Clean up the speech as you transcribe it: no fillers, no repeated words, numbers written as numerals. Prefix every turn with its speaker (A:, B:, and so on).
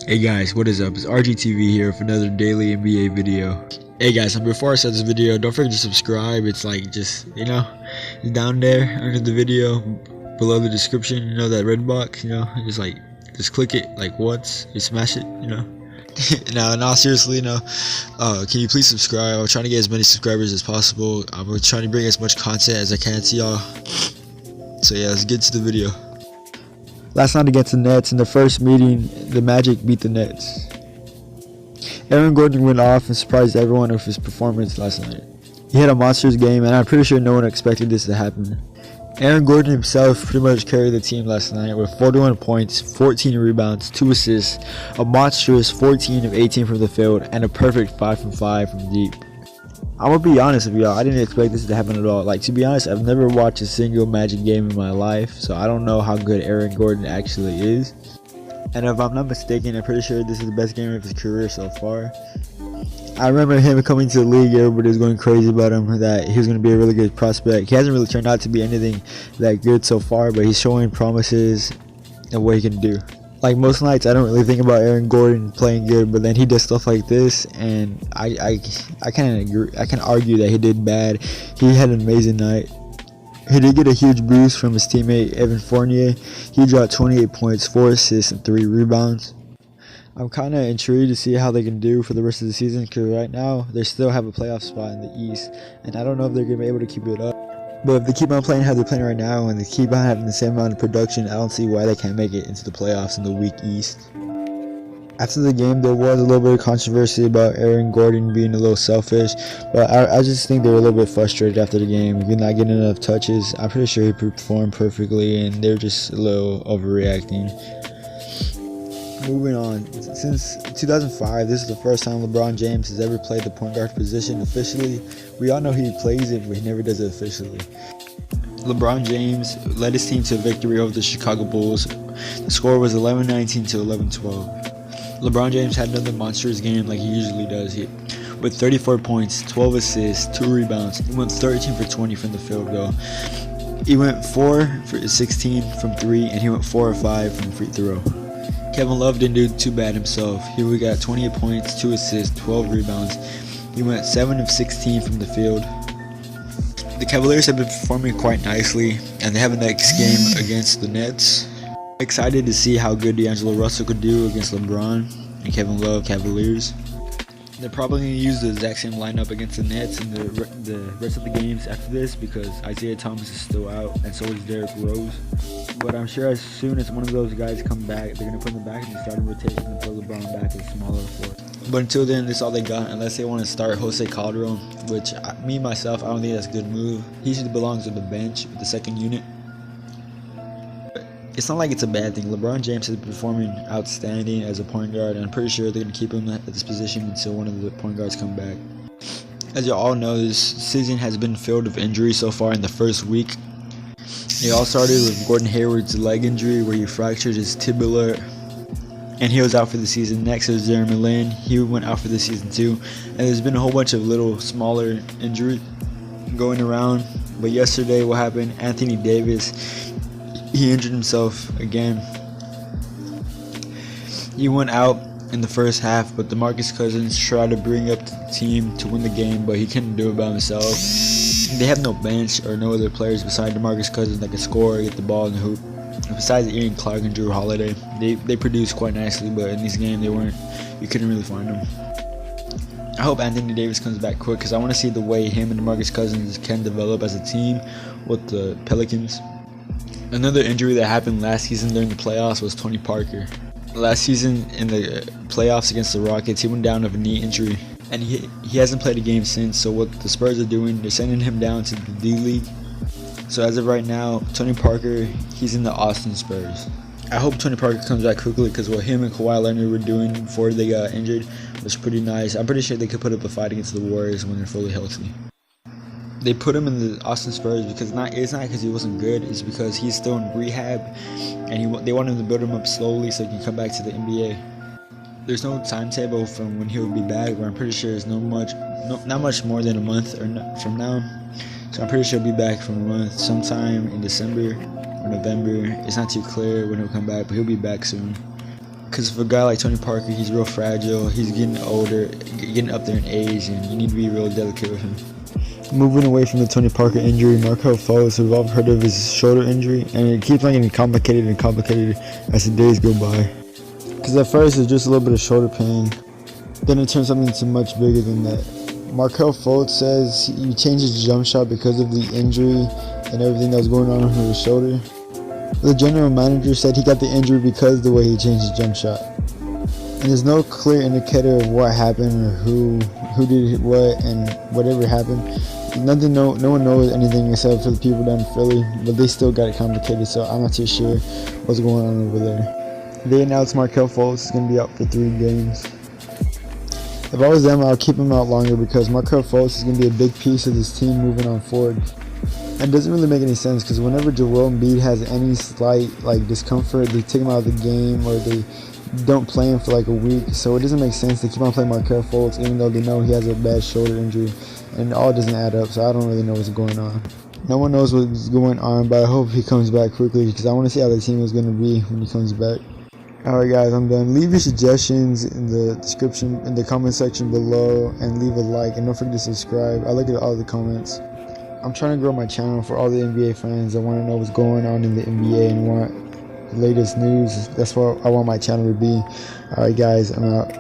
A: Hey guys, what is up? It's RGTV here with another daily NBA video. Hey guys, and before I start this video, don't forget to subscribe. It's like just, down there under the video, below the description, that red box, just click it like once, you smash it, Now, seriously, can you please subscribe? I'm trying to get as many subscribers as possible. I'm trying to bring as much content as I can to y'all. So yeah, let's get to the video. Last night against the Nets, in the first meeting, the Magic beat the Nets. Aaron Gordon went off and surprised everyone with his performance last night. He had a monstrous game, and I'm pretty sure no one expected this to happen. Aaron Gordon himself pretty much carried the team last night with 41 points, 14 rebounds, 2 assists, a monstrous 14 of 18 from the field, and a perfect 5 from 5 from deep. I'm gonna be honest with y'all, I didn't expect this to happen at all. To be honest, I've never watched a single Magic game in my life, so I don't know how good Aaron Gordon actually is. And if I'm not mistaken, I'm pretty sure this is the best game of his career so far. I remember him coming to the league, everybody was going crazy about him, that he was going to be a really good prospect. He hasn't really turned out to be anything that good so far, but he's showing promises and what he can do. Like most nights, I don't really think about Aaron Gordon playing good, but then he does stuff like this, and I can't agree. I can argue that he did bad. He had an amazing night. He did get a huge boost from his teammate Evan Fournier. He dropped 28 points, 4 assists, and 3 rebounds. I'm kind of intrigued to see how they can do for the rest of the season, because right now they still have a playoff spot in the East, and I don't know if they're going to be able to keep it up. But if they keep on playing how they're playing right now and they keep on having the same amount of production, I don't see why they can't make it into the playoffs in the weak East. After the game, there was a little bit of controversy about Aaron Gordon being a little selfish, but I just think they were a little bit frustrated after the game. You're not getting enough touches. I'm pretty sure he performed perfectly, and they're just a little overreacting. Moving on, since 2005, this is the first time LeBron James has ever played the point guard position officially. We all know he plays it, but he never does it officially. LeBron James led his team to a victory over the Chicago Bulls. The score was 11-19 to 11-12. LeBron James had another monstrous game like he usually does. With 34 points, 12 assists, 2 rebounds. He went 13 for 20 from the field goal. He went 4 for 16 from 3, and he went 4 or 5 from free throw. Kevin Love didn't do too bad himself. He got 28 points, 2 assists, 12 rebounds. He went 7 of 16 from the field. The Cavaliers have been performing quite nicely, and they have a next game against the Nets. Excited to see how good D'Angelo Russell could do against LeBron and Kevin Love Cavaliers. They're probably going to use the exact same lineup against the Nets in the rest of the games after this, because Isaiah Thomas is still out, and so is Derrick Rose. But I'm sure as soon as one of those guys come back, they're going to put them back in the starting rotation and put LeBron back as smaller forward. But until then, that's all they got, unless they want to start Jose Calderon, which myself, I don't think that's a good move. He should belong on the bench with the second unit. It's not like it's a bad thing. LeBron James has been performing outstanding as a point guard, and I'm pretty sure they're going to keep him at this position until one of the point guards come back. As you all know, this season has been filled with injuries so far in the first week. It all started with Gordon Hayward's leg injury, where he fractured his tibia, and he was out for the season. Next is Jeremy Lin. He went out for the season too. And there's been a whole bunch of little smaller injuries going around. But yesterday, what happened? Anthony Davis, he injured himself again. He went out in the first half, but DeMarcus Cousins tried to bring up the team to win the game, but he couldn't do it by himself. They have no bench or no other players besides DeMarcus Cousins that can score or get the ball in the hoop. Besides Ian Clark and Drew Holiday, they produced quite nicely, but in this game you couldn't really find them. I hope Anthony Davis comes back quick, because I want to see the way him and DeMarcus Cousins can develop as a team with the Pelicans. Another injury that happened last season during the playoffs was Tony Parker. Last season in the playoffs against the Rockets, he went down with a knee injury, and he hasn't played a game since. So what the Spurs are doing, they're sending him down to the D-League. So as of right now, Tony Parker, he's in the Austin Spurs. I hope Tony Parker comes back quickly, because what him and Kawhi Leonard were doing before they got injured was pretty nice. I'm pretty sure they could put up a fight against the Warriors when they're fully healthy. They put him in the Austin Spurs because it's not because he wasn't good. It's because he's still in rehab, and they want him to build him up slowly so he can come back to the NBA. There's no timetable from when he'll be back, but I'm pretty sure it's not much more than a month from now. So I'm pretty sure he'll be back from a month, sometime in December or November. It's not too clear when he'll come back, but he'll be back soon. Because for a guy like Tony Parker, he's real fragile. He's getting older, getting up there in age, and you need to be real delicate with him. Moving away from the Tony Parker injury, Markelle Fultz, we've all heard of his shoulder injury, and it keeps on getting complicated and complicated as the days go by. Because at first it's just a little bit of shoulder pain, then it turns something to much bigger than that. Markelle Fultz says he changed his jump shot because of the injury and everything that was going on with his shoulder. The general manager said he got the injury because of the way he changed his jump shot. And there's no clear indicator of what happened or who did what and whatever happened. Nothing, no one knows anything except for the people down in Philly, but they still got it complicated, so I'm not too sure what's going on over there. They announced Markelle Fultz is going to be out for 3 games. If I was them, I'll keep him out longer because Markelle Fultz is going to be a big piece of this team moving on forward. And it doesn't really make any sense because whenever Joel Embiid has any slight discomfort, they take him out of the game or they don't play him for like a week. So it doesn't make sense to keep on playing Markelle Fultz even though they know he has a bad shoulder injury, and it all doesn't add up. So I don't really know what's going on. No one knows what's going on, but I hope he comes back quickly because I want to see how the team is going to be when he comes back. Alright guys, I'm done. Leave your suggestions in the description, in the comment section below, and leave a like, and don't forget to subscribe. I look at all the comments. I'm trying to grow my channel for all the NBA fans that want to know what's going on in the NBA and want the latest news. That's what I want my channel to be. Alright guys, I'm out.